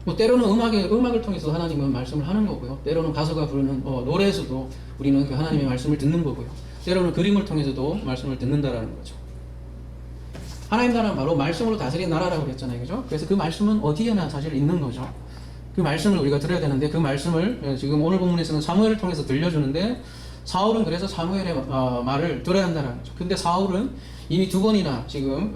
뭐 때로는 음악을 통해서 하나님은 말씀을 하는 거고요. 때로는 가수가 부르는 노래에서도 우리는 그 하나님의 말씀을 듣는 거고요. 때로는 그림을 통해서도 말씀을 듣는다라는 거죠. 하나님 나라는 바로 말씀으로 다스리는 나라라고 그랬잖아요. 그죠? 그래서 그 말씀은 어디에나 사실 있는 거죠. 그 말씀을 우리가 들어야 되는데, 그 말씀을 지금 오늘 본문에서는 사무엘을 통해서 들려주는데, 사울은 그래서 사무엘의 말을 들어야 한다는 거죠. 근데 사울은 이미 두 번이나 지금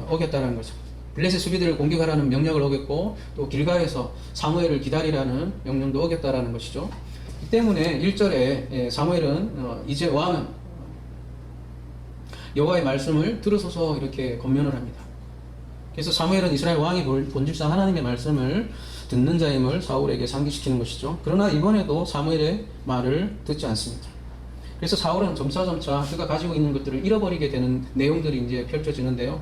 어겼다는 거죠. 블레셋 수비들을 공격하라는 명령을 어겼고, 또 길갈에서 사무엘을 기다리라는 명령도 어겼다라는 것이죠. 이 때문에 1절에 사무엘은 이제 왕은 여호와의 말씀을 들으소서 이렇게 권면을 합니다. 그래서 사무엘은 이스라엘 왕이 본질상 하나님의 말씀을 듣는 자임을 사울에게 상기시키는 것이죠. 그러나 이번에도 사무엘의 말을 듣지 않습니다. 그래서 사울은 점차 그가 가지고 있는 것들을 잃어버리게 되는 내용들이 이제 펼쳐지는데요.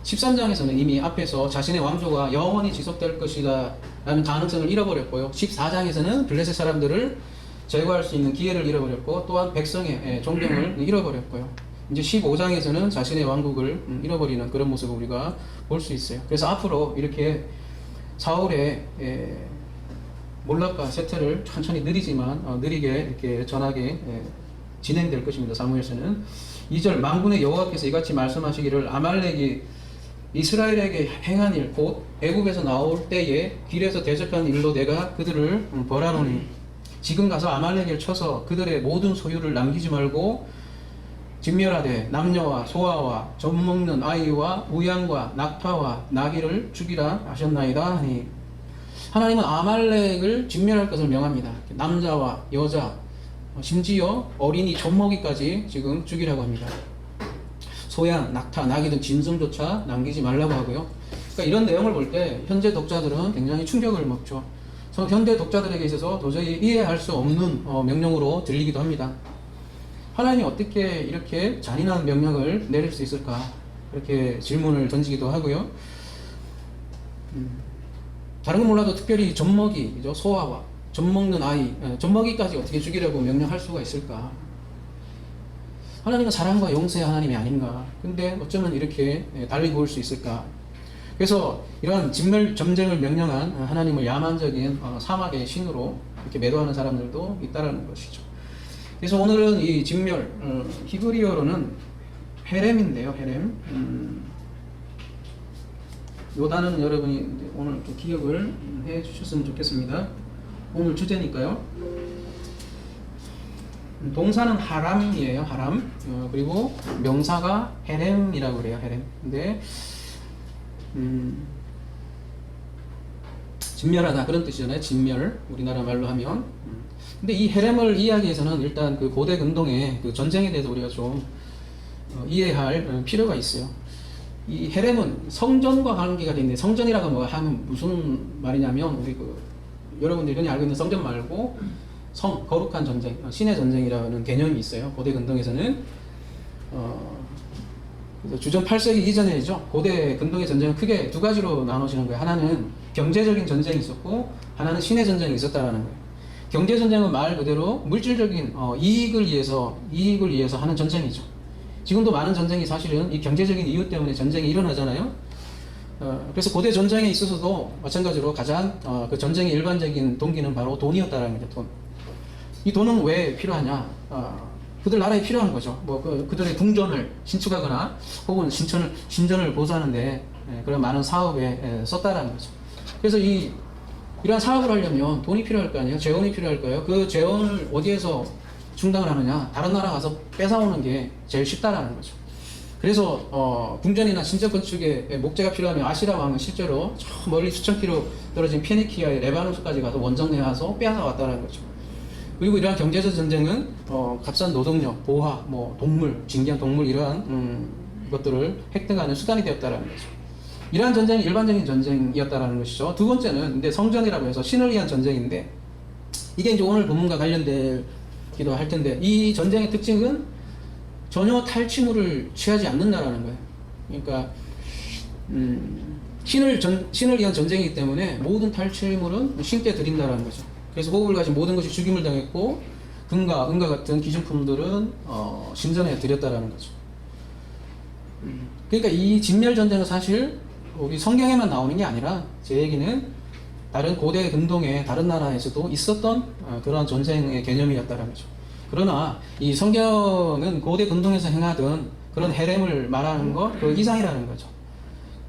13장에서는 이미 앞에서 자신의 왕조가 영원히 지속될 것이다 라는 가능성을 잃어버렸고요. 14장에서는 블레셋 사람들을 제거할 수 있는 기회를 잃어버렸고, 또한 백성의 존경을 잃어버렸고요. 이제 15장에서는 자신의 왕국을 잃어버리는 그런 모습을 우리가 볼 수 있어요. 그래서 앞으로 이렇게 사울의 몰락과 쇠퇴를 천천히 느리지만 느리게 이렇게 전하게 진행될 것입니다. 사무엘서는 2절, 만군의 여호와께서 이같이 말씀하시기를 아말렉이 이스라엘에게 행한 일 곧 애굽에서 나올 때에 길에서 대적한 일로 내가 그들을 벌하노니 지금 가서 아말렉을 쳐서 그들의 모든 소유를 남기지 말고 진멸하되 남녀와 소아와 젖먹는 아이와 우양과 낙타와 나귀를 죽이라 하셨나이다 하니, 하나님은 아말렉을 진멸할 것을 명합니다. 남자와 여자, 심지어 어린이 젖먹이까지 지금 죽이라고 합니다. 소양, 낙타, 나귀 등 짐승조차 남기지 말라고 하고요. 그러니까 이런 내용을 볼 때 현재 독자들은 굉장히 충격을 먹죠. 현대 독자들에게 있어서 도저히 이해할 수 없는 명령으로 들리기도 합니다. 하나님이 어떻게 이렇게 잔인한 명령을 내릴 수 있을까? 이렇게 질문을 던지기도 하고요. 다른 건 몰라도 특별히 젖먹이, 소아와 젖먹는 아이, 젖먹이까지 어떻게 죽이려고 명령할 수가 있을까? 하나님은 사랑과 용서의 하나님이 아닌가? 근데 어쩌면 이렇게 달리 보일 수 있을까? 그래서 이러한 전쟁을 명령한 하나님을 야만적인 사막의 신으로 이렇게 매도하는 사람들도 있다는 것이죠. 그래서 오늘은 이 진멸, 히브리어로는 헤렘인데요, 헤렘. 요 단어는 여러분이 오늘 좀 기억을 해 주셨으면 좋겠습니다. 오늘 주제니까요. 동사는 하람이에요, 하람. 그리고 명사가 헤렘이라고 그래요, 헤렘. 근데 진멸하다 그런 뜻이잖아요. 진멸, 우리나라 말로 하면. 근데 이 헤렘을 이해하기 위해서는 일단 그 고대 근동의 그 전쟁에 대해서 우리가 좀 이해할 필요가 있어요. 이 헤렘은 성전과 관계가 되는데, 성전이라고 뭐 하면 무슨 말이냐면, 우리 여러분들이 흔히 알고 있는 성전 말고 거룩한 전쟁, 신의 전쟁이라는 개념이 있어요. 고대 근동에서는. 주전 8세기 이전에죠. 고대 근동의 전쟁은 크게 두 가지로 나눠지는 거예요. 하나는 경제적인 전쟁이 있었고, 하나는 신의 전쟁이 있었다라는 거예요. 경제 전쟁은 말 그대로 물질적인 이익을 위해서 하는 전쟁이죠. 지금도 많은 전쟁이 사실은 이 경제적인 이유 때문에 전쟁이 일어나잖아요. 그래서 고대 전쟁에 있어서도 마찬가지로 가장 그 전쟁의 일반적인 동기는 바로 돈이었다라는 거죠. 돈. 이 돈은 왜 필요하냐? 그들 나라에 필요한 거죠. 그들의 궁전을 신축하거나 혹은 신전을 보수하는데 그런 많은 사업에 썼다라는 거죠. 그래서 이러한 사업을 하려면 돈이 필요할 거 아니에요? 재원이 필요할 거예요. 그 재원을 어디에서 충당을 하느냐? 다른 나라 가서 뺏어오는 게 제일 쉽다라는 거죠. 그래서 궁전이나 신전 건축에 목재가 필요하면 아시라 왕은 실제로 저 멀리 수천 킬로 떨어진 페니키아의 레바논까지 가서 원정 내와서 빼앗아 왔다는 거죠. 그리고 이러한 경제적 전쟁은 값싼 노동력, 보화, 동물, 진귀한 동물 이러한 것들을 획득하는 수단이 되었다는 거죠. 이러한 전쟁이 일반적인 전쟁이었다는 것이죠. 두 번째는 근데 성전이라고 해서 신을 위한 전쟁인데, 이게 이제 오늘 본문과 관련되기도 할 텐데, 이 전쟁의 특징은 전혀 탈취물을 취하지 않는다라는 거예요. 그러니까 신을 위한 전쟁이기 때문에 모든 탈취물은 신께 드린다라는 거죠. 그래서 호흡을 가진 모든 것이 죽임을 당했고, 금과 은과 같은 기준품들은 신전에 드렸다라는 거죠. 그러니까 이 진멸 전쟁은 사실 여기 성경에만 나오는 게 아니라 제 얘기는 다른 고대 근동의 다른 나라에서도 있었던 그런 전쟁의 개념이었다는 거죠. 그러나 이 성경은 고대 근동에서 행하던 그런 헤렘을 말하는 것 그 이상이라는 거죠.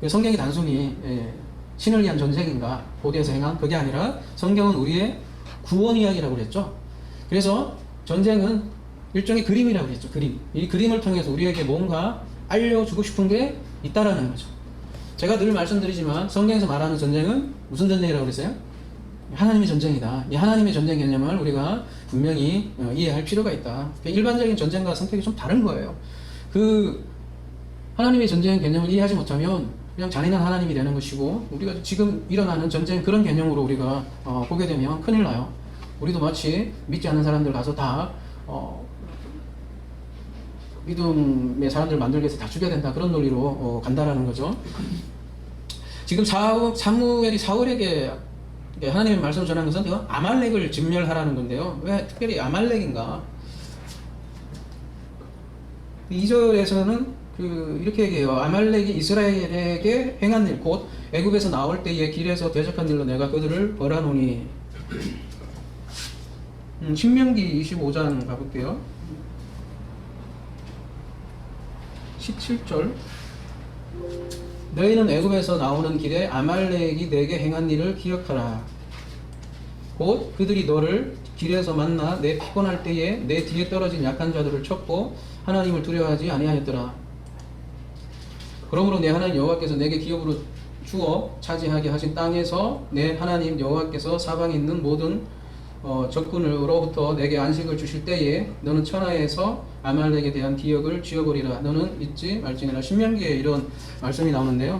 성경이 단순히 신을 위한 전쟁인가 고대에서 행한 그게 아니라 성경은 우리의 구원 이야기라고 그랬죠. 그래서 전쟁은 일종의 그림이라고 그랬죠. 그림. 이 그림을 통해서 우리에게 뭔가 알려주고 싶은 게 있다라는 거죠. 제가 늘 말씀드리지만 성경에서 말하는 전쟁은 무슨 전쟁이라고 그랬어요? 하나님의 전쟁이다. 이 하나님의 전쟁 개념을 우리가 분명히 이해할 필요가 있다. 일반적인 전쟁과 성격이 좀 다른 거예요. 그 하나님의 전쟁 개념을 이해하지 못하면 그냥 잔인한 하나님이 되는 것이고, 우리가 지금 일어나는 전쟁 그런 개념으로 우리가 보게 되면 큰일 나요. 우리도 마치 믿지 않는 사람들 가서 다 믿음의 사람들 만들기 위해서 다 죽여야 된다 그런 논리로 간다라는 거죠. 지금 사무엘이 사울에게 하나님의 말씀을 전하는 것은 아말렉을 진멸하라는 건데요. 왜 특별히 아말렉인가? 2절에서는 이렇게 얘기해요. 아말렉이 이스라엘에게 행한 일, 곧 애굽에서 나올 때에 길에서 대적한 일로 내가 그들을 벌하노니. 신명기 25장 가볼게요. 17절. 너희는 애굽에서 나오는 길에 아말렉이 내게 행한 일을 기억하라. 곧 그들이 너를 길에서 만나 내 피곤할 때에 내 뒤에 떨어진 약한 자들을 쳤고 하나님을 두려워하지 아니하였더라. 그러므로 내 하나님 여호와께서 내게 기업으로 주어 차지하게 하신 땅에서 내 하나님 여호와께서 사방에 있는 모든 적군으로부터 내게 안식을 주실 때에 너는 천하에서 아말렉에 대한 기억을 지워버리라. 너는 잊지 말지니라. 신명기에 이런 말씀이 나오는데요.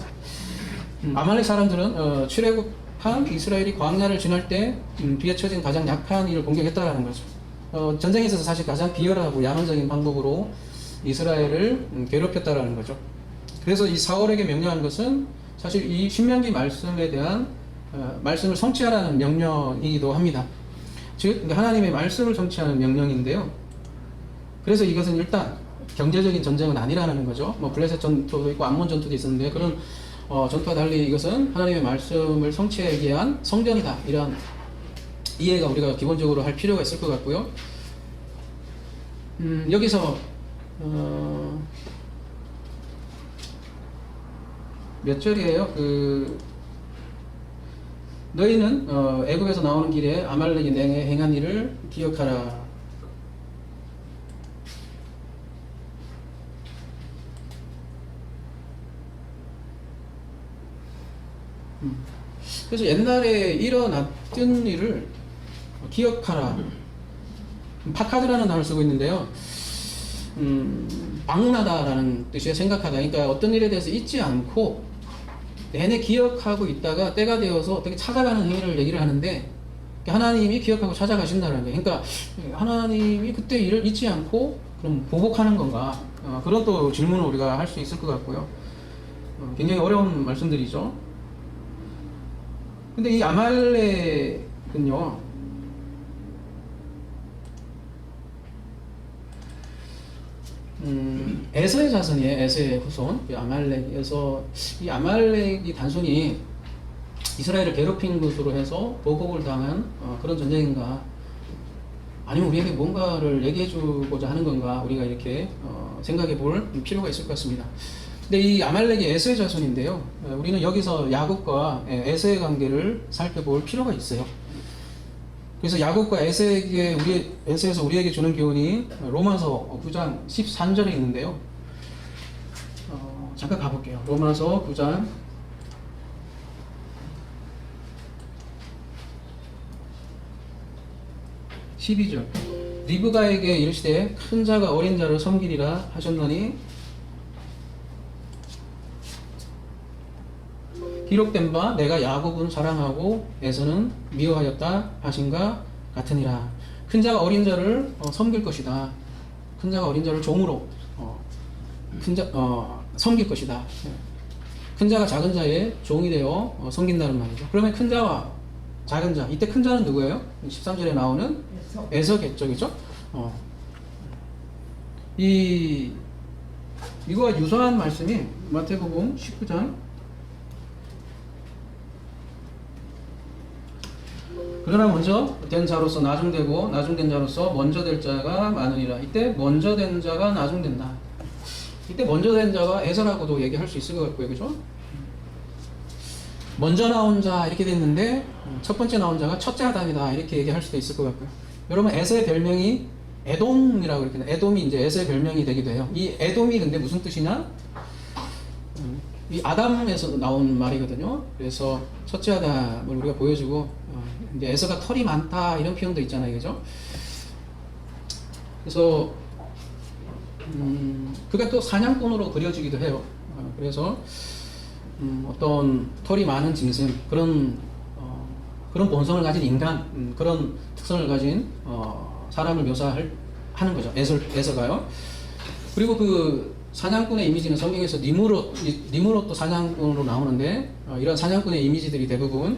아말렉 사람들은 출애굽한 이스라엘이 광야를 지날 때 뒤에 처진 가장 약한 이를 공격했다라는 거죠. 전쟁에 있어서 사실 가장 비열하고 야만적인 방법으로 이스라엘을 괴롭혔다라는 거죠. 그래서 이 사울에게 명령한 것은 사실 이 신명기 말씀에 대한 말씀을 성취하라는 명령이기도 합니다. 즉 하나님의 말씀을 성취하는 명령인데요. 그래서 이것은 일단 경제적인 전쟁은 아니라는 거죠. 블레셋 전투도 있고 암몬 전투도 있었는데 그런 전투와 달리 이것은 하나님의 말씀을 성취하기 위한 성전이다. 이런 이해가 우리가 기본적으로 할 필요가 있을 것 같고요. 여기서 몇 절이에요? 너희는 애굽에서 나오는 길에 아말렉이 내게 행한 일을 기억하라. 그래서 옛날에 일어났던 일을 기억하라. 파카드라는 단어를 쓰고 있는데요. 방문하다라는 뜻이에요. 생각하다. 그러니까 어떤 일에 대해서 잊지 않고 내내 기억하고 있다가 때가 되어서 어떻게 찾아가는 행위를 얘기를 하는데, 하나님이 기억하고 찾아가신다는 거예요. 그러니까 하나님이 그때 일을 잊지 않고 그럼 보복하는 건가? 그런 또 질문을 우리가 할 수 있을 것 같고요. 굉장히 어려운 말씀들이죠. 근데 이 아말렉은요, 에서의 자손이에요. 에서의 후손. 아말렉에서 이 아말렉이 단순히 이스라엘을 괴롭힌 것으로 해서 보복을 당한 그런 전쟁인가? 아니면 우리에게 뭔가를 얘기해주고자 하는 건가? 우리가 이렇게 생각해 볼 필요가 있을 것 같습니다. 근데 이 아말렉이 에서의 자손인데요. 우리는 여기서 야곱과 에서의 관계를 살펴볼 필요가 있어요. 그래서 야곱과 에서에서 우리에게 주는 교훈이 로마서 9장 13절에 있는데요. 잠깐 가볼게요. 로마서 9장 12절. 리브가에게 이르시되 큰 자가 어린 자를 섬기리라 하셨더니 기록된 바 내가 야곱은 사랑하고 에서는 미워하였다 하신가 같으니라. 큰 자가 어린 자를 섬길 것이다. 큰 자가 어린 자를 종으로 섬길 것이다. 큰 자가 작은 자의 종이 되어 섬긴다는 말이죠. 그러면 큰 자와 작은 자, 이때 큰 자는 누구예요? 13절에 나오는 에서겠죠, 그죠? 이거와 유사한 말씀이 마태복음 19장 그러나 먼저 된 자로서 나중되고 나중된 자로서 먼저 될 자가 많으니라. 이때 먼저 된 자가 나중된다. 이때 먼저 된 자가 에서라고도 얘기할 수 있을 것 같고요. 그죠? 먼저 나온 자 이렇게 됐는데 첫 번째 나온 자가 첫째 아담이다 이렇게 얘기할 수도 있을 것 같고요. 여러분 에서의 별명이 에돔이라고 이렇게 에돔이 이제 에서의 별명이 되기도 해요. 이 에돔이 근데 무슨 뜻이냐? 이 아담에서 나온 말이거든요. 그래서 첫째 아담을 우리가 보여주고 이제 에서가 털이 많다 이런 표현도 있잖아요, 그죠? 그래서 그가 또 사냥꾼으로 그려지기도 해요. 그래서 어떤 털이 많은 짐승 그런 본성을 가진 인간 그런 특성을 가진 사람을 묘사하는 거죠. 에서가요. 그리고 그 사냥꾼의 이미지는 성경에서 니무롯도 사냥꾼으로 나오는데 이런 사냥꾼의 이미지들이 대부분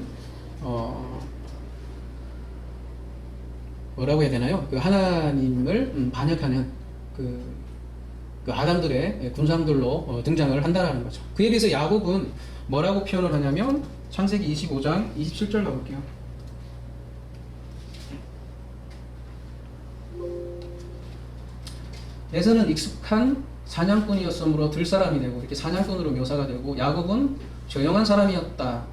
뭐라고 해야 되나요? 그 하나님을 반역하는 그 아담들의 군상들로 등장을 한다라는 거죠. 그에 비해서 야곱은 뭐라고 표현을 하냐면 창세기 25장 27절 가볼게요. 에서는 익숙한 사냥꾼이었으므로 들사람이 되고 이렇게 사냥꾼으로 묘사가 되고 야곱은 조용한 사람이었다.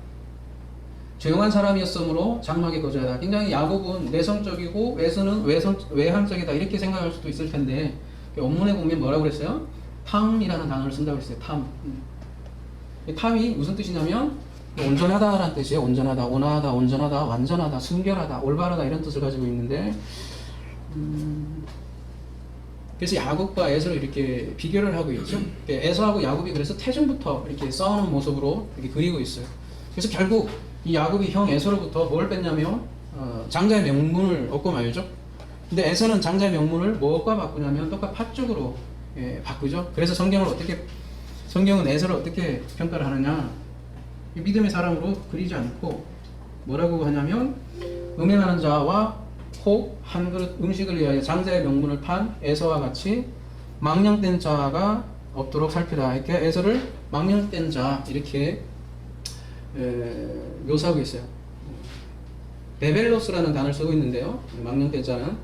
조용한 사람이었으므로 장막에 거주하다. 굉장히 야곱은 내성적이고 에서는 외향적이다 이렇게 생각할 수도 있을 텐데 원문에 보면 뭐라고 그랬어요? 탐이라는 단어를 쓴다고 했어요. 탐. 탐이 무슨 뜻이냐면 온전하다라는 뜻이에요. 온전하다, 온화하다, 온전하다, 완전하다, 순결하다, 올바르다 이런 뜻을 가지고 있는데 그래서 야곱과 에서를 이렇게 비교를 하고 있죠. 에서하고 야곱이 그래서 태중부터 이렇게 싸우는 모습으로 이렇게 그리고 있어요. 그래서 결국 이 야곱이 형 에서로부터 뭘 뺐냐면 장자의 명분을 얻고 말죠. 근데 에서는 장자의 명분을 무엇과 바꾸냐면 똑같 팥죽으로 바꾸죠. 그래서 성경은 에서를 어떻게 평가를 하느냐? 믿음의 사람으로 그리지 않고 뭐라고 하냐면 음행하는 자와 혹 한 그릇 음식을 위하여 장자의 명분을 판 에서와 같이 망령된 자가 없도록 살피라. 이렇게 에서를 망령된 자 이렇게 묘사하고 있어요. 베벨로스라는 단어를 쓰고 있는데요. 망령된 자는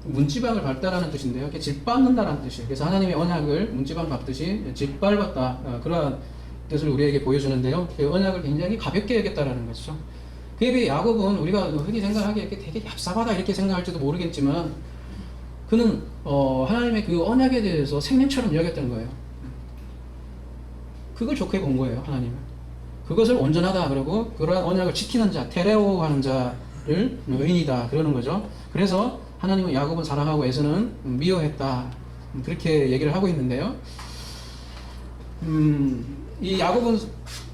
문지방을 밟다라는 뜻인데요. 이렇게 짓밟는다라는 뜻이에요. 그래서 하나님의 언약을 문지방 밟듯이 짓밟았다. 그러한 뜻을 우리에게 보여주는데요. 그 언약을 굉장히 가볍게 여겼다라는 것이죠. 그에 비해 야곱은 우리가 흔히 생각하기에 되게 얍삽하다 이렇게 생각할지도 모르겠지만 그는 하나님의 그 언약에 대해서 생명처럼 여겼던 거예요. 그걸 좋게 본 거예요. 하나님은. 그것을 온전하다 그러고 그러한 언약을 지키는 자, 테레오 하는 자를 의인이다 그러는 거죠. 그래서 하나님은 야곱은 사랑하고 에서는 미워했다 그렇게 얘기를 하고 있는데요. 이 야곱은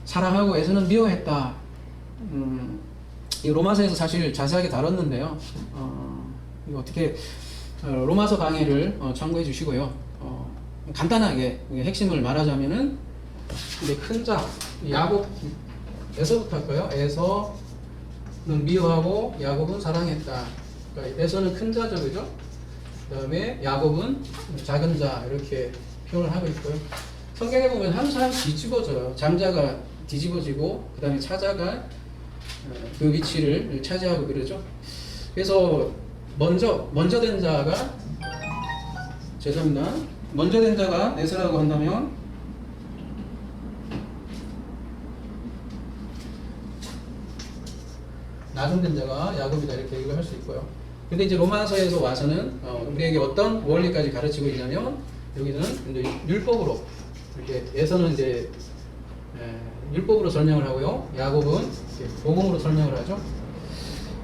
사랑하고 에서는 미워했다. 이 로마서에서 사실 자세하게 다뤘는데요. 이거 어떻게 로마서 강의를 참고해 주시고요. 간단하게 핵심을 말하자면은 이제 큰 자 야곱 에서부터 할까요? 에서는 미워하고 야곱은 사랑했다. 그러니까 에서는 큰 자죠, 그죠? 그다음에 야곱은 작은 자 이렇게 표현을 하고 있고요. 성경에 보면 항상 뒤집어져요. 장자가 뒤집어지고 그다음에 차자가 그 위치를 차지하고 그러죠. 그래서 먼저 된 자가 죄송합니다. 먼저 된 자가 에서라고 한다면 나중된 자가 야곱이다 이렇게 얘기를 할 수 있고요. 근데 이제 로마서에서 와서는 우리에게 어떤 원리까지 가르치고 있냐면 여기는 이제 율법으로 이렇게 에서는 이제 율법으로 설명을 하고요. 야곱은 복음으로 설명을 하죠.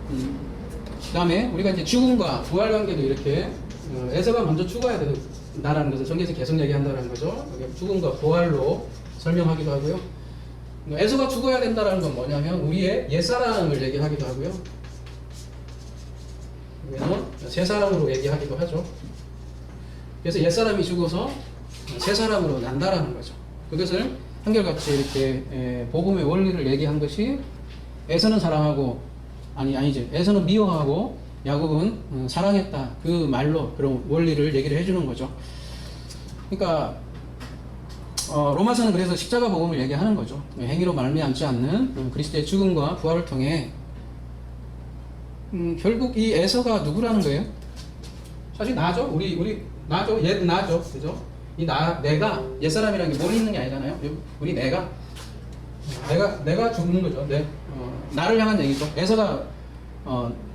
그 다음에 우리가 이제 죽음과 부활 관계도 이렇게 에서가 먼저 죽어야 된다라는 것을 성경에서 계속 얘기한다는 거죠. 죽음과 부활로 설명하기도 하고요. 에서가 죽어야 된다는 건 뭐냐면 우리의 옛사람을 얘기하기도 하고요. 새 사람으로 얘기하기도 하죠. 그래서 옛사람이 죽어서 새 사람으로 난다라는 거죠. 그것을 한결같이 이렇게 복음의 원리를 얘기한 것이 에서는 사랑하고 아니지 에서는 미워하고 야곱은 사랑했다 그 말로 그런 원리를 얘기를 해주는 거죠. 그러니까 로마서는 그래서 십자가 복음을 얘기하는 거죠. 행위로 말미암지 않는 그리스도의 죽음과 부활을 통해 결국 이 에서가 누구라는 거예요? 사실 나죠. 우리 나죠. 얘 나죠. 그죠? 이 내가 옛사람이라는 게 머리 있는 게 아니잖아요. 우리 내가 죽는 거죠. 나를 향한 얘기죠. 에서가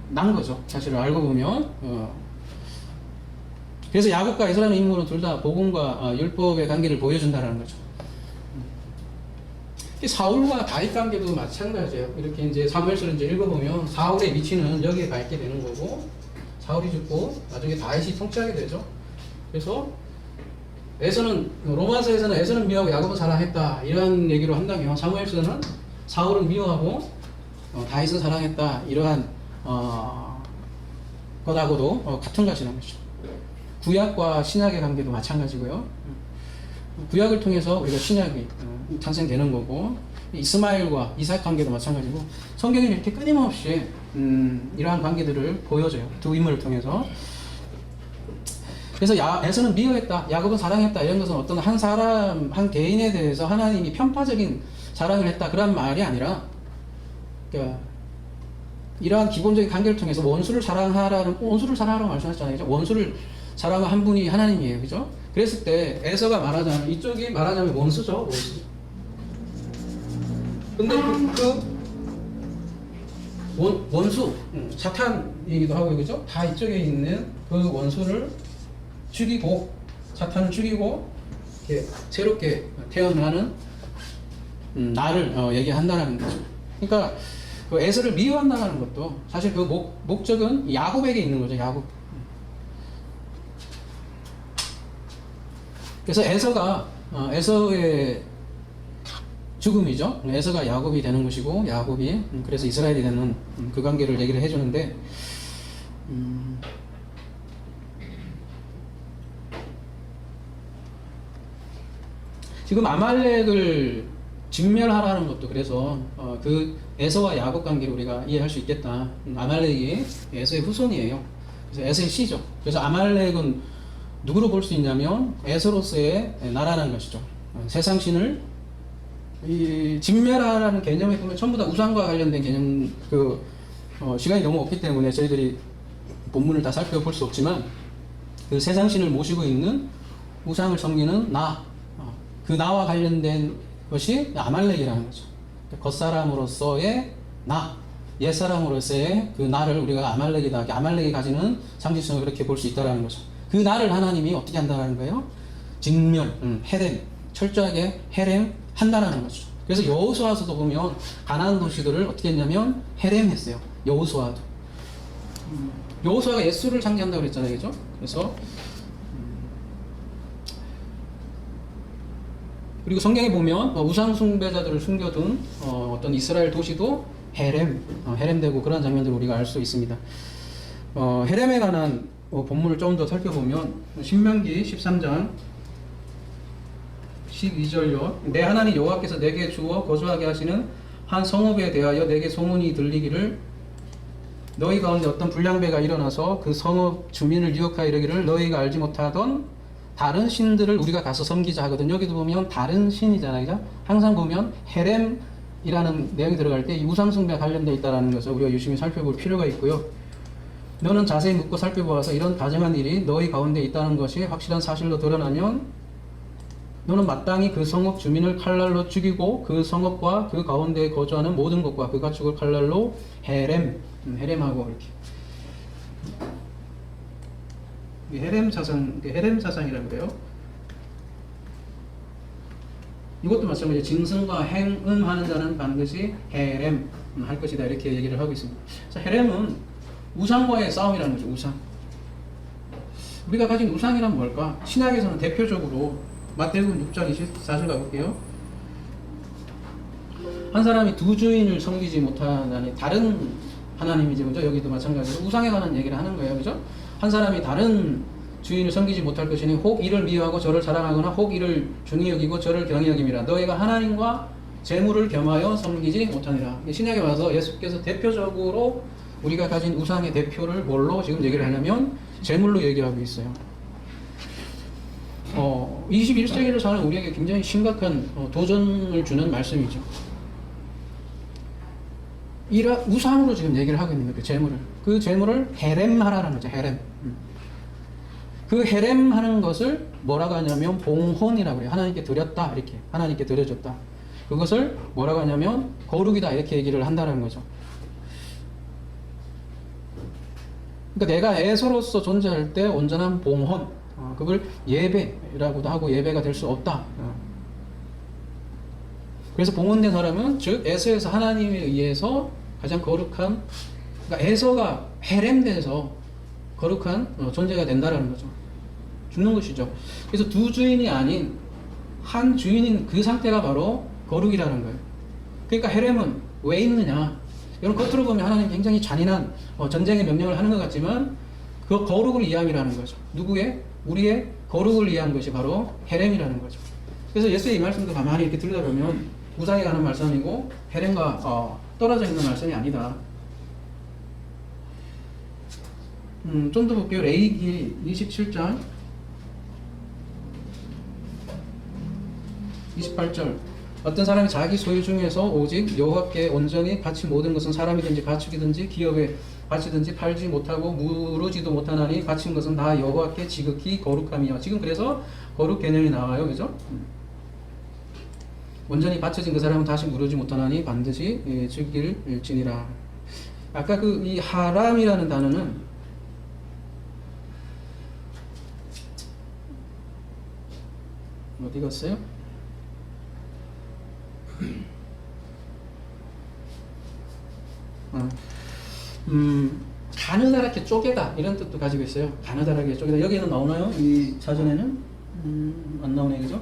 난 거죠. 사실 알고 보면. 그래서 야곱과 에서라는 인물은 둘 다 복음과 율법의 관계를 보여준다는 거죠. 사울과 다윗 관계도 마찬가지예요. 이렇게 이제 사무엘서를 이제 읽어보면 사울의 위치는 여기에 가 있게 되는 거고, 사울이 죽고 나중에 다윗이 통치하게 되죠. 그래서 로마서에서는 에서는 미워하고 야곱은 사랑했다 이러한 얘기로 한다면, 사무엘서는 사울은 미워하고 다윗은 사랑했다 이러한 것하고도 같은 것이라는 것이죠. 구약과 신약의 관계도 마찬가지고요. 구약을 통해서 우리가 신약이 탄생되는 거고, 이스마엘과 이삭 관계도 마찬가지고, 성경이 이렇게 끊임없이 이러한 관계들을 보여줘요. 두 인물을 통해서. 그래서 에서는 미워했다, 야곱은 사랑했다 이런 것은 어떤 한 사람, 한 개인에 대해서 하나님이 편파적인 사랑을 했다 그런 말이 아니라, 그러니까 이러한 기본적인 관계를 통해서 원수를 사랑하라고 말씀하셨잖아요. 원수를 사랑한 한 분이 하나님이에요. 그죠? 그랬을 때 에서가 말하자면, 이쪽이 말하자면 원수죠. 원수. 근데 원수, 사탄이기도 하고, 그죠? 다 이쪽에 있는 그 원수를 죽이고, 사탄을 죽이고, 이렇게 새롭게 태어나는 나를 얘기한다는 거죠. 그러니까 그 에서를 미워한다는 것도 사실 그 목적은 야곱에게 있는 거죠. 야곱. 그래서 에서의 죽음이죠. 에서가 야곱이 되는 것이고, 야곱이 그래서 이스라엘이 되는 그 관계를 얘기를 해주는데, 지금 아말렉을 진멸하라는 것도 그래서 그 에서와 야곱 관계를 우리가 이해할 수 있겠다. 아말렉이 에서의 후손이에요. 그래서 에서의 씨죠. 그래서 아말렉은 누구로 볼 수 있냐면 에서로서의 나라라는 것이죠. 세상 신을 진멸하라는 개념에 보면 전부 다 우상과 관련된 개념, 시간이 너무 없기 때문에 저희들이 본문을 다 살펴볼 수 없지만, 그 세상 신을 모시고 있는 우상을 섬기는 그 나와 관련된 것이 아말렉이라는 거죠. 겉사람으로서의 옛사람으로서의 그 나를 우리가 아말렉이다. 아말렉이 가지는 상징성을 그렇게 볼 수 있다는 거죠. 그 나를 하나님이 어떻게 한다는 거예요? 진멸, 헤렘, 철저하게 헤렘 한다는 거죠. 그래서 여호수아서도 보면 가나안 도시들을 어떻게 했냐면 헤렘했어요. 여호수아도. 여호수아가 예수를 상징한다고 그랬잖아요, 그죠? 그래서 그리고 성경에 보면 우상 숭배자들을 숨겨둔 어떤 이스라엘 도시도 헤렘되고 그런 장면들을 우리가 알 수 있습니다. 헤렘에 관한 본문을 좀 더 살펴보면 신명기 13장 12절요. 내 하나님 여호와께서 내게 주어 거주하게 하시는 한 성읍에 대하여 내게 소문이 들리기를, 너희 가운데 어떤 불량배가 일어나서 그 성읍 주민을 유혹하여 이르기를 너희가 알지 못하던 다른 신들을 우리가 가서 섬기자 하거든. 여기도 보면 다른 신이잖아요. 그죠? 항상 보면 헤렘이라는 내용이 들어갈 때 이 우상숭배와 관련되어 있다는 것을 우리가 유심히 살펴볼 필요가 있고요. 너는 자세히 묻고 살펴보아서 이런 다정한 일이 너희 가운데 있다는 것이 확실한 사실로 드러나면 너는 마땅히 그 성읍 주민을 칼날로 죽이고 그 성읍과 그 가운데에 거주하는 모든 것과 그 가축을 칼날로 헤렘하고 이렇게 헤렘 사상이라는 거예요. 이것도 마찬가지로 짐승과 행음하는 자는 반드시 헤렘 할 것이다 이렇게 얘기를 하고 있습니다. 자, 헤렘은 우상과의 싸움이라는 거죠. 우상. 우리가 가진 우상이란 뭘까? 신약에서는 대표적으로 마태복음 6장 24절 가볼게요. 한 사람이 두 주인을 섬기지 못하나니, 다른 하나님이지, 그죠? 여기도 마찬가지로 우상에 관한 얘기를 하는 거예요, 그죠? 한 사람이 다른 주인을 섬기지 못할 것이니 혹 이를 미워하고 저를 사랑하거나 혹 이를 중히 여기고 저를 경히 여김이라. 너희가 하나님과 재물을 겸하여 섬기지 못하니라. 신약에 와서 예수께서 대표적으로 우리가 가진 우상의 대표를 뭘로 지금 얘기를 하냐면 재물로 얘기하고 있어요. 21세기를 사는 우리에게 굉장히 심각한 도전을 주는 말씀이죠. 우상으로 지금 얘기를 하고 있는 거예요. 그 재물을. 그 재물을 헤렘하라는 거죠. 헤렘. 그 헤렘하는 것을 뭐라고 하냐면 봉헌이라고 그래요. 하나님께 드렸다. 이렇게. 하나님께 드려줬다. 그것을 뭐라고 하냐면 거룩이다. 이렇게 얘기를 한다는 거죠. 그러니까 내가 에서로서 존재할 때 온전한 봉헌. 그걸 예배라고도 하고 예배가 될 수 없다. 그래서 봉헌된 사람은 즉 에서에서 하나님에 의해서 가장 거룩한, 그러니까 에서가 헤렘돼서 거룩한 존재가 된다라는 거죠. 죽는 것이죠. 그래서 두 주인이 아닌 한 주인인 그 상태가 바로 거룩이라는 거예요. 그러니까 헤렘은 왜 있느냐? 여러분 겉으로 보면 하나님 굉장히 잔인한 전쟁의 명령을 하는 것 같지만 그 거룩을 이야기하는 거죠. 누구의? 우리의 거룩을 이해하는 것이 바로 헤렘이라는 거죠. 그래서 예수의 이 말씀도 가만히 이렇게 들여다보면 우상에 관한 말씀이고 헤렘과 떨어져 있는 말씀이 아니다. 좀 더 볼게요. 레위기 27장 28절. 어떤 사람이 자기 소유 중에서 오직 여호와께 온전히 바친 모든 것은 사람이든지 가축이든지 기업에 바치든지 팔지 못하고 무르지도 못하나니 바친 것은 다 여호와께 지극히 거룩함이요. 지금 그래서 거룩 개념이 나와요. 그죠? 온전히 바쳐진 그 사람은 다시 무르지 못하나니 반드시 죽일지니라. 아까 그 이 하람이라는 단어는 어디 갔어요? 가느다랗게 쪼개다 이런 뜻도 가지고 있어요. 가느다랗게 쪼개다. 여기에는 나오나요? 이 사전에는 안 나오네, 그죠?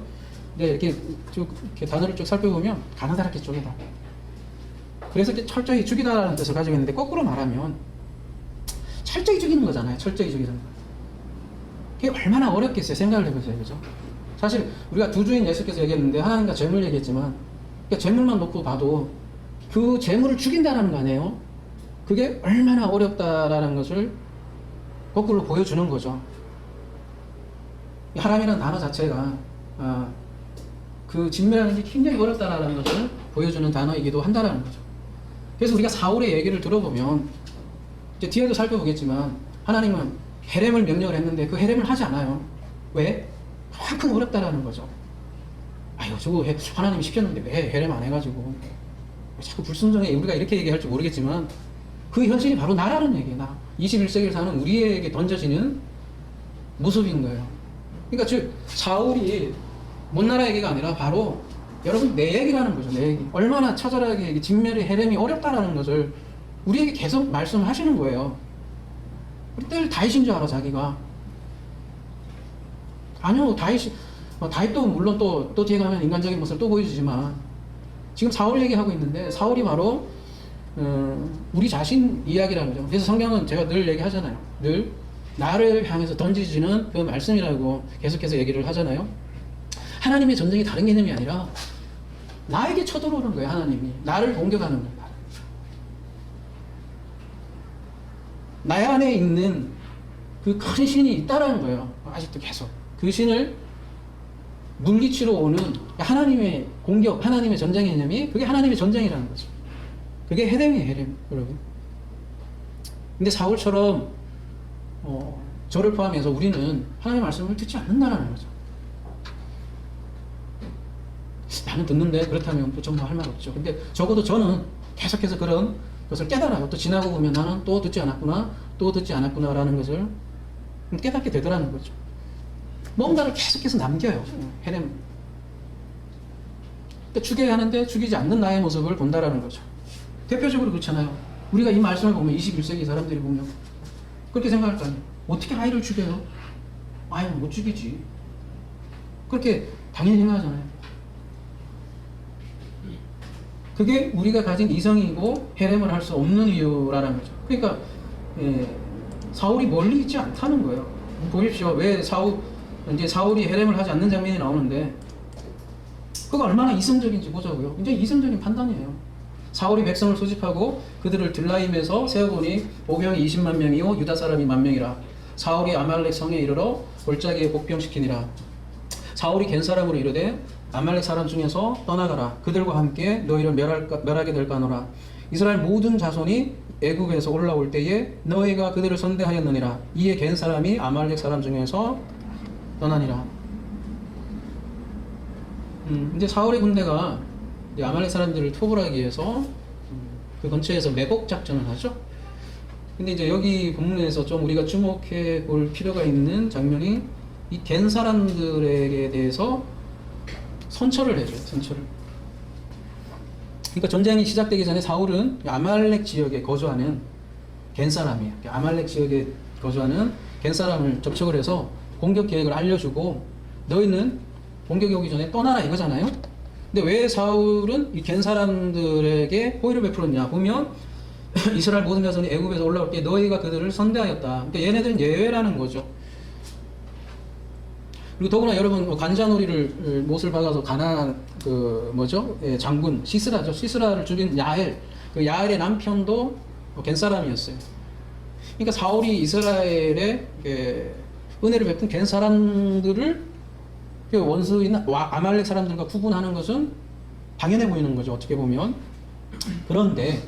근데 이렇게 쭉 이렇게 단어를 쭉 살펴보면 가느다랗게 쪼개다. 그래서 이렇게 철저히 죽이다라는 뜻을 가지고 있는데 거꾸로 말하면 철저히 죽이는 거잖아요. 철저히 죽이는 거. 그게 얼마나 어렵겠어요. 생각을 해보세요, 그죠? 사실 우리가 두 주인 예수께서 얘기했는데 하나님과 재물 얘기했지만, 그러니까 재물만 놓고 봐도 그 재물을 죽인다라는 거 아니에요? 그게 얼마나 어렵다라는 것을 거꾸로 보여주는 거죠. 하람이라는 단어 자체가 그 진멸하는 게 굉장히 어렵다라는 것을 보여주는 단어이기도 한다라는 거죠. 그래서 우리가 사울의 얘기를 들어보면 이제 뒤에도 살펴보겠지만 하나님은 헤렘을 명령을 했는데 그 헤렘을 하지 않아요. 왜? 그만큼 어렵다라는 거죠. 아유 저거 하나님이 시켰는데 왜 헤렘 안 해가지고 자꾸 불순종해. 우리가 이렇게 얘기할지 모르겠지만 그 현실이 바로 나라는 얘기예요. 나 21세기를 사는 우리에게 던져지는 모습인 거예요. 그러니까 즉 사울이 못 나라 얘기가 아니라 바로 여러분 내 얘기라는 거죠. 내 얘기. 얼마나 처절하게 진멸의 헤렘이 어렵다라는 것을 우리에게 계속 말씀하시는 거예요. 우리 늘 다윗인 줄 알아 자기가. 아니요 다윗도 물론 또 뒤에 가면 인간적인 모습을 또 보여주지만 지금 사울 얘기하고 있는데 사울이 바로 우리 자신 이야기라는 거죠. 그래서 성경은 제가 늘 얘기하잖아요. 늘 나를 향해서 던지지는 그 말씀이라고 계속해서 얘기를 하잖아요. 하나님의 전쟁이 다른 개념이 아니라 나에게 쳐들어오는 거예요. 하나님이 나를 공격하는 거예요. 나의 안에 있는 그 큰 신이 있다라는 거예요. 아직도 계속 그 신을 물리치러 오는 하나님의 공격, 하나님의 전쟁의 개념이 그게 하나님의 전쟁이라는 거죠. 그게 헤렘이에요, 헤렘, 여러분. 근데 사울처럼 저를 포함해서 우리는 하나님의 말씀을 듣지 않는다라는 거죠. 나는 듣는데 그렇다면 또 정말 할 말 없죠. 근데 적어도 저는 계속해서 그런 것을 깨달아요. 또 지나고 보면 나는 또 듣지 않았구나라는 것을 깨닫게 되더라는 거죠. 뭔가를 계속해서 남겨요. 헤렘. 그러니까 죽여야 하는데 죽이지 않는 나의 모습을 본다라는 거죠. 대표적으로 그렇잖아요. 우리가 이 말씀을 보면 21세기 사람들이 보면 그렇게 생각할 거 아니에요. 어떻게 아이를 죽여요? 아유 못 죽이지. 그렇게 당연히 생각하잖아요. 그게 우리가 가진 이성이고 헤렘을 할 수 없는 이유라는 거죠. 그러니까 사울이 멀리 있지 않다는 거예요. 보십시오. 왜 사울이 헤렘을 하지 않는 장면이 나오는데 그거 얼마나 이성적인지 보자고요. 이제 이성적인 판단이에요. 사울이 백성을 소집하고 그들을 들라임에서 세어보니 보병이 20만 명이요 유다 사람이 10,000명이라. 사울이 아말렉 성에 이르러 골짜기에 복병시키니라. 사울이 겐 사람으로 이르되 아말렉 사람 중에서 떠나가라. 그들과 함께 너희를 멸하게 될까 하노라. 이스라엘 모든 자손이 애굽에서 올라올 때에 너희가 그들을 선대하였느니라. 이에 겐 사람이 아말렉 사람 중에서 떠나니라. 이제 사울의 군대가 이제 아말렉 사람들을 토벌하기 위해서 그 근처에서 매복 작전을 하죠. 근데 이제 여기 본문에서 좀 우리가 주목해 볼 필요가 있는 장면이 이 겐 사람들에게 대해서 선처를 해줘요. 선처를. 그러니까 전쟁이 시작되기 전에 사울은 아말렉 지역에 거주하는 겐 사람이에요. 아말렉 지역에 거주하는 겐 사람을 접촉을 해서 공격 계획을 알려주고 너희는 공격이 오기 전에 떠나라 이거잖아요. 근데 왜 사울은 이 겐 사람들에게 호의를 베풀었냐 보면 이스라엘 모든 자손이 애굽에서 올라올 때 너희가 그들을 선대하였다. 그러니까 얘네들은 예외라는 거죠. 그리고 더구나 여러분 관자놀이를 못을 박아서 가나안 그 뭐죠? 예, 장군 시스라죠. 시스라를 죽인 야엘. 그 야엘의 남편도 겐 사람이었어요. 그러니까 사울이 이스라엘에 은혜를 베푼 겐 사람들을 원수인 아말렉 사람들과 구분하는 것은 당연해 보이는 거죠. 어떻게 보면. 그런데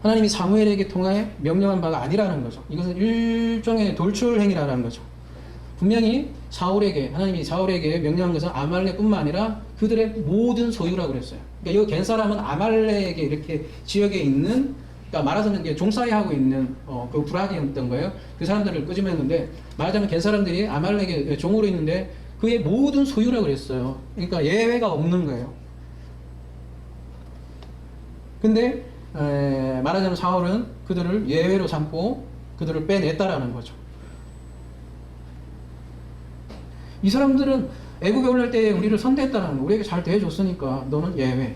하나님이 사무엘에게 통해 명령한 바가 아니라는 거죠. 이것은 일종의 돌출 행위라는 거죠. 분명히 하나님이 사울에게 명령한 것은 아말렉뿐만 아니라 그들의 모든 소유라고 그랬어요. 그러니까 이 겐 사람은 아말렉에 이렇게 지역에 있는, 그러니까 말하자면 이게 종살이 하고 있는 그 부락이었던 거예요. 그 사람들을 끄집어냈는데, 말하자면 겐 사람들이 아말렉의 종으로 있는데 그의 모든 소유라고 그랬어요. 그러니까 예외가 없는 거예요. 근데 말하자면 사울은 그들을 예외로 삼고 그들을 빼냈다라는 거죠. 이 사람들은 애굽에 올라올 때 우리를 선대했다라는 거, 우리에게 잘 대해줬으니까 너는 예외.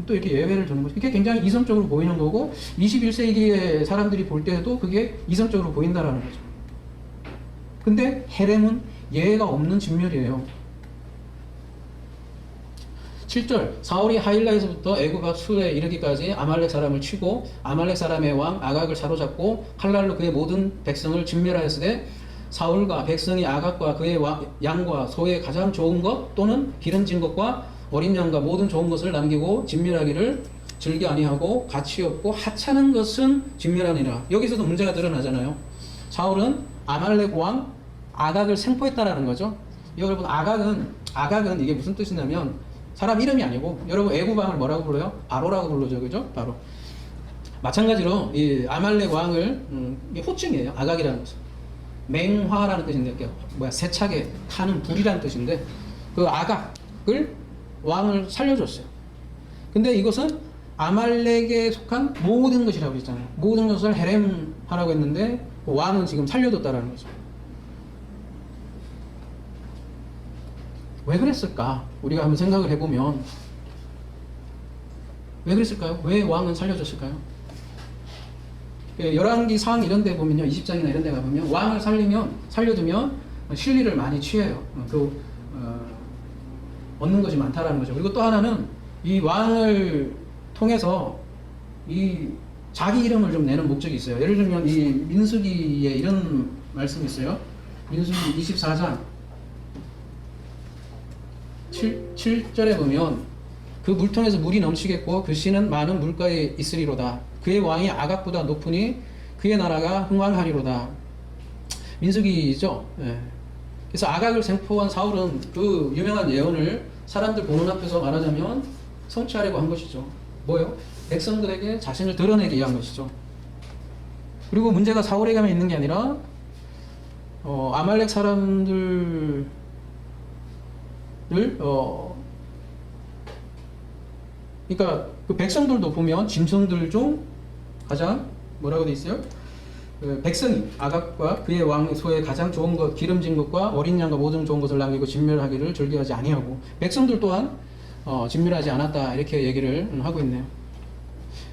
또 이렇게 예외를 두는 거죠. 이게 굉장히 이성적으로 보이는 거고 21세기의 사람들이 볼 때도 그게 이성적으로 보인다라는 거죠. 근데 헤렘은 예외가 없는 진멸이에요. 7절 사울이 하일라에서부터 애굽 앞 수에 이르기까지 아말렉 사람을 치고 아말렉 사람의 왕 아각을 사로잡고 칼날로 그의 모든 백성을 진멸하였으되 사울과 백성이 아각과 그의 양과 소의 가장 좋은 것 또는 기름진 것과 어린 양과 모든 좋은 것을 남기고 진멸하기를 즐겨 아니하고 가치 없고 하찮은 것은 진멸하니라. 여기서도 문제가 드러나잖아요. 사울은 아말렉 왕 아각을 생포했다라는 거죠. 여러분 아각은 이게 무슨 뜻이냐면 사람 이름이 아니고, 여러분 애굽 왕을 뭐라고 불러요? 바로라고 부르죠, 그죠? 바로. 마찬가지로 이 아말렉 왕을 이게 호칭이에요. 아각이라는 것은 맹화라는 뜻인데, 세차게 타는 불이라는 뜻인데, 그 아각을 왕을 살려줬어요. 근데 이것은 아말렉에 속한 모든 것이라고 했잖아요. 모든 것을 헤렘하라고 했는데 그 왕은 지금 살려줬다라는 거죠. 왜 그랬을까? 우리가 한번 생각을 해보면 왜 그랬을까요? 왜 왕은 살려줬을까요? 열왕기 상 이런 데 보면요, 20장이나 이런 데 가보면 왕을 살려두면 실리를 많이 취해요. 얻는 것이 많다라는 거죠. 그리고 또 하나는 이 왕을 통해서 이 자기 이름을 좀 내는 목적이 있어요. 예를 들면 이 민수기에 이런 말씀이 있어요. 민수기 24장 7절에 보면 그 물통에서 물이 넘치겠고 그 씨는 많은 물가에 있으리로다. 그의 왕이 아각보다 높으니 그의 나라가 흥왕하리로다. 민수기죠. 예. 그래서 아각을 생포한 사울은 그 유명한 예언을 사람들 보는 앞에서 말하자면 성취하려고 한 것이죠. 뭐요? 백성들에게 자신을 드러내기 위한 것이죠. 그리고 문제가 사울에게만 있는 게 아니라 아말렉 사람들 그러니까 그 백성들도 보면 짐승들 중 가장 뭐라고 돼 있어요? 백성이 아각과 그의 왕 소의 가장 좋은 것, 기름진 것과 어린 양과 모든 좋은 것을 남기고 진멸하기를 즐겨하지 아니하고, 백성들 또한 진멸하지 않았다, 이렇게 얘기를 하고 있네요.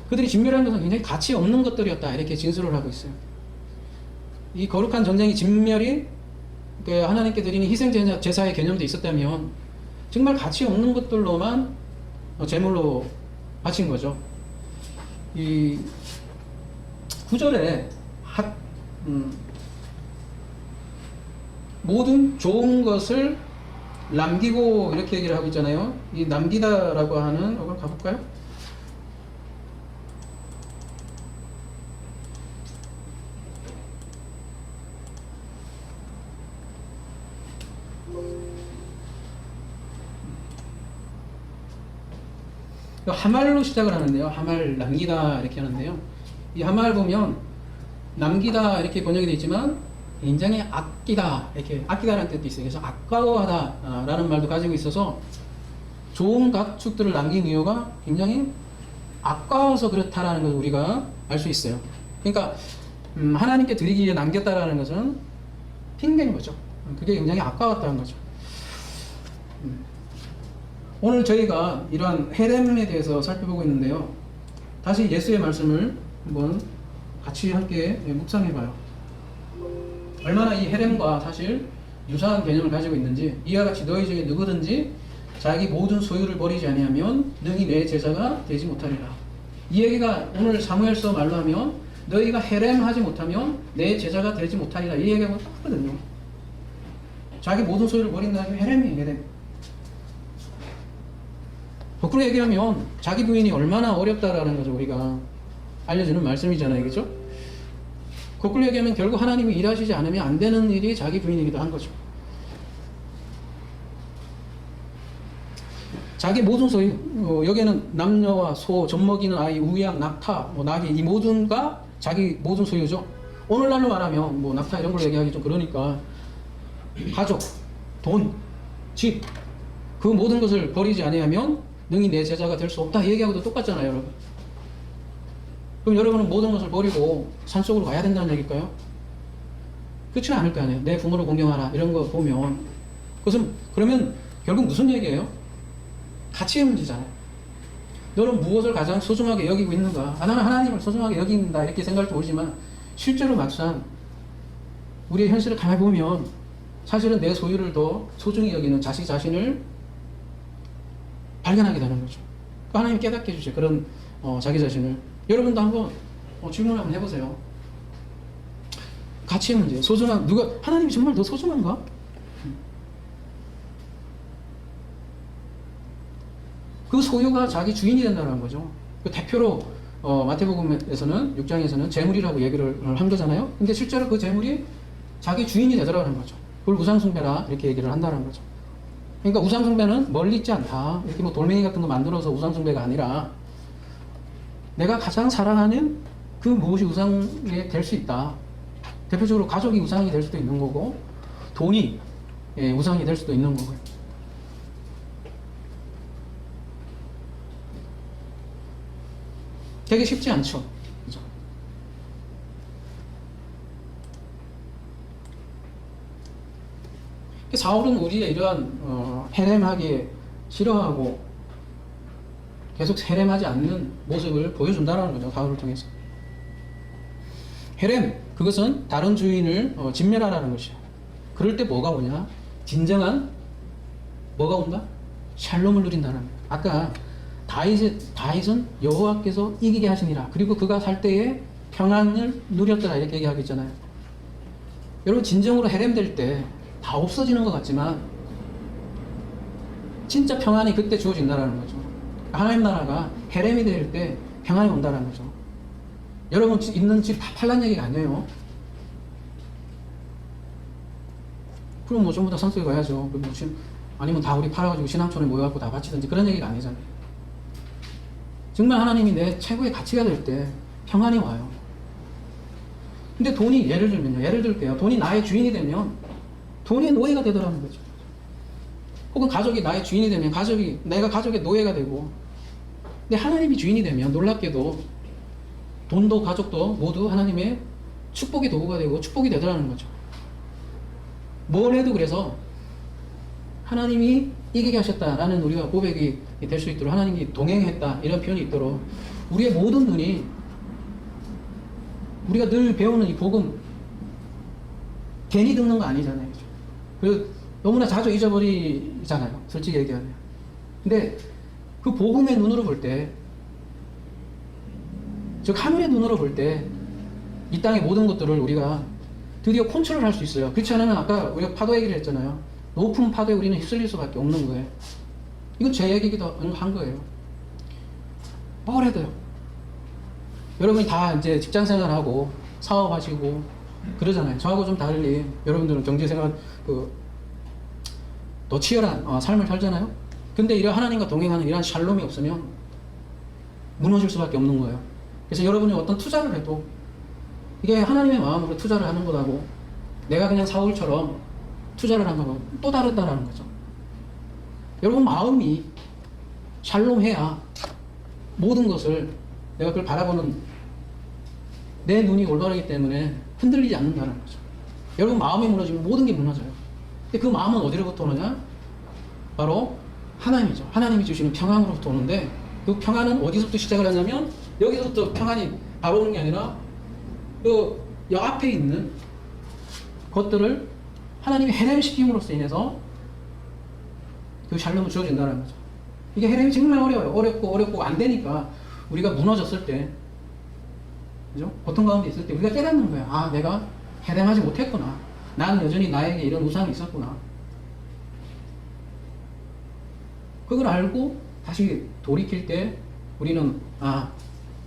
그들이 진멸한 것은 굉장히 가치 없는 것들이었다, 이렇게 진술을 하고 있어요. 이 거룩한 전쟁이 진멸이 하나님께 드리는 희생 제사의 개념도 있었다면 정말 가치 없는 것들로만 제물로 바친 거죠. 이 9절에 모든 좋은 것을 남기고 이렇게 얘기를 하고 있잖아요. 이 남기다라고 하는 이걸 가볼까요? 하말로 시작을 하는데요. 하말 남기다 이렇게 하는데요. 이 하말 보면 남기다 이렇게 번역이 되어 있지만 굉장히 아끼다 이렇게 아끼다라는 뜻도 있어요. 그래서 아까워하다라는 말도 가지고 있어서 좋은 가축들을 남긴 이유가 굉장히 아까워서 그렇다라는 것을 우리가 알 수 있어요. 그러니까 하나님께 드리기 위해 남겼다라는 것은 핑계인 거죠. 그게 굉장히 아까웠다는 거죠. 오늘 저희가 이러한 헤렘에 대해서 살펴보고 있는데요. 다시 예수의 말씀을 한번 같이 함께 묵상해봐요. 얼마나 이 헤렘과 사실 유사한 개념을 가지고 있는지. 이와 같이 너희 중에 누구든지 자기 모든 소유를 버리지 아니하면 능히 내 제자가 되지 못하리라. 이 얘기가 오늘 사무엘서 말로 하면 너희가 헤렘 하지 못하면 내 제자가 되지 못하리라. 이 얘기하고 똑같거든요. 자기 모든 소유를 버린다면 헤렘이에요. 헤렘. 거꾸로 얘기하면 자기 부인이 얼마나 어렵다라는 것을 우리가 알려주는 말씀이잖아요. 그죠? 거꾸로 얘기하면 결국 하나님이 일하시지 않으면 안 되는 일이 자기 부인이기도 한 거죠. 자기 모든 소유, 여기에는 남녀와 소, 젖먹이는 아이, 우양, 낙타, 나귀 이 모든가 자기 모든 소유죠. 오늘날로 말하면 낙타 이런 걸 얘기하기 좀 그러니까 가족, 돈, 집 그 모든 것을 버리지 아니하면 능히 내 제자가 될 수 없다. 이 얘기하고도 똑같잖아요, 여러분. 그럼 여러분은 모든 것을 버리고 산속으로 가야 된다는 얘기일까요? 그렇지는 않을 거 아니에요. 내 부모를 공경하라 이런 거 보면 그것은 그러면 결국 무슨 얘기예요? 가치의 문제잖아요. 너는 무엇을 가장 소중하게 여기고 있는가? 나는 하나님을 소중하게 여긴다 이렇게 생각할 때 오지만 실제로 막상 우리의 현실을 가만히 보면 사실은 내 소유를 더 소중히 여기는 자식 자신을 발견하게 되는 거죠. 하나님 깨닫게 해주세요. 그런 자기 자신을. 여러분도 한번 질문 한번 해보세요. 가치의 문제, 소중한 누가 하나님이 정말 더 소중한가? 그 소유가 자기 주인이 된다는 거죠. 그 대표로 마태복음에서는 6장에서는 재물이라고 얘기를 한 거잖아요. 근데 실제로 그 재물이 자기 주인이 되더라는 거죠. 그걸 우상숭배라 이렇게 얘기를 한다는 거죠. 그러니까 우상숭배는 멀리 있지 않다. 이렇게 돌멩이 같은 거 만들어서 우상숭배가 아니라 내가 가장 사랑하는 그 무엇이 우상이 될 수 있다. 대표적으로 가족이 우상이 될 수도 있는 거고 돈이 우상이 될 수도 있는 거고요. 되게 쉽지 않죠. 그죠? 사울은 우리의 이러한 헤렘하기 싫어하고 계속 헤렘하지 않는 모습을 보여준다는 거죠. 사울을 통해서. 헤렘, 그것은 다른 주인을 진멸하라는 것이에요. 그럴 때 뭐가 오냐? 진정한 뭐가 온다? 샬롬을 누린다는 거예요. 아까 다윗은 여호와께서 이기게 하시니라. 그리고 그가 살 때에 평안을 누렸더라 이렇게 얘기하고 있잖아요. 여러분 진정으로 헤렘될 때 다 없어지는 것 같지만 진짜 평안이 그때 주어진다는 거죠. 하나님 나라가 헤렘이 될 때 평안이 온다는 거죠. 여러분 있는 집 다 팔란 얘기가 아니에요. 그럼 전부 다 산속에 가야죠. 아니면 다 우리 팔아가지고 신앙촌에 모여갖고 다 바치든지 그런 얘기가 아니잖아요. 정말 하나님이 내 최고의 가치가 될 때 평안이 와요. 근데 돈이 예를 들게요. 돈이 나의 주인이 되면 돈의 노예가 되더라는 거죠. 혹은 가족이 나의 주인이 되면 내가 가족의 노예가 되고, 근데 하나님이 주인이 되면 놀랍게도 돈도 가족도 모두 하나님의 축복의 도구가 되고 축복이 되더라는 거죠. 뭘 해도 그래서 하나님이 이기게 하셨다라는 우리가 고백이 될 수 있도록 하나님이 동행했다 이런 표현이 있도록 우리의 모든 눈이 우리가 늘 배우는 이 복음 괜히 듣는 거 아니잖아요. 그리고 너무나 자주 잊어버리잖아요. 솔직히 얘기하면. 근데 그 복음의 눈으로 볼 때, 즉 하늘의 눈으로 볼 때 이 땅의 모든 것들을 우리가 드디어 컨트롤할 수 있어요. 그렇지 않으면 아까 우리가 파도 얘기를 했잖아요. 높은 파도에 우리는 휩쓸릴 수밖에 없는 거예요. 이건 제 얘기기도 한 거예요. 뭐래도요. 여러분이 다 이제 직장생활하고 사업하시고 그러잖아요. 저하고 좀 달리 여러분들은 경제생활 더 치열한 삶을 살잖아요. 근데 이런 하나님과 동행하는 이런 샬롬이 없으면 무너질 수밖에 없는 거예요. 그래서 여러분이 어떤 투자를 해도 이게 하나님의 마음으로 투자를 하는 거라고 내가 그냥 사울처럼 투자를 한 거는 또 다르다라는 거죠. 여러분 마음이 샬롬해야 모든 것을 내가 그걸 바라보는 내 눈이 올바르기 때문에 흔들리지 않는다는 거죠. 여러분 마음이 무너지면 모든 게 무너져요. 근데 그 마음은 어디로부터 오느냐? 바로 하나님이죠. 하나님이 주시는 평안으로부터 오는데 그 평안은 어디서부터 시작을 하냐면 여기서부터 평안이 바로 오는 게 아니라 그 앞에 있는 것들을 하나님이 해nem시킴으로써 인해서 그 샬롬이 주어진다는 거죠. 이게 해nem이 정말 어려워요. 어렵고 안 되니까 우리가 무너졌을 때, 그죠? 고통 가운데 있을 때 우리가 깨닫는 거예요. 아, 내가 해nem하지 못했구나. 나는 여전히 나에게 이런 우상이 있었구나. 그걸 알고 다시 돌이킬 때 우리는 아,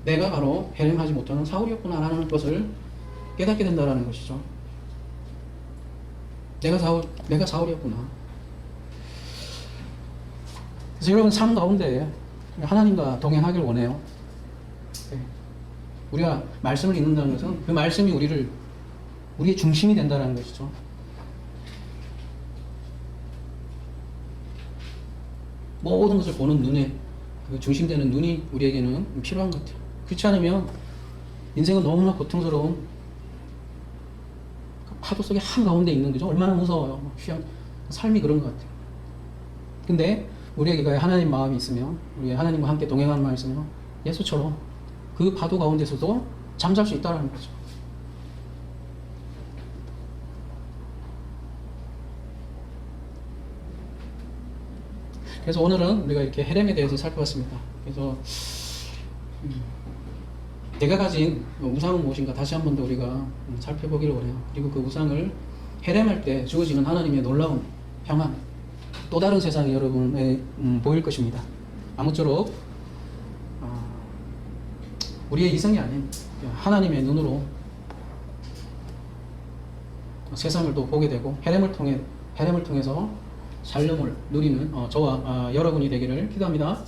내가 바로 해nem하지 못하는 사울이었구나 라는 것을 깨닫게 된다는 것이죠. 내가 사울이었구나. 그래서 여러분 삶 가운데 하나님과 동행하길 원해요. 우리가 말씀을 읽는다는 것은 그 말씀이 우리의 중심이 된다는 것이죠. 모든 것을 보는 눈에 그 중심되는 눈이 우리에게는 필요한 것 같아요. 그렇지 않으면 인생은 너무나 고통스러운 파도 속에 한가운데 있는 거죠. 얼마나 무서워요. 삶이 그런 것 같아요. 근데 우리에게 하나님 마음이 있으면, 우리 하나님과 함께 동행하는 마음이 있으면 예수처럼 그 파도 가운데서도 잠잘 수 있다는 거죠. 그래서 오늘은 우리가 이렇게 헤렘에 대해서 살펴봤습니다. 그래서 내가 가진 우상은 무엇인가 다시 한 번 더 우리가 살펴보기를 원해요. 그리고 그 우상을 헤렘할 때 주어지는 하나님의 놀라운 평안, 또 다른 세상이 여러분에 보일 것입니다. 아무쪼록 우리의 이성이 아닌 하나님의 눈으로 세상을 또 보게 되고 헤렘을 통해서 샬롬을 누리는 저와 여러분이 되기를 기도합니다.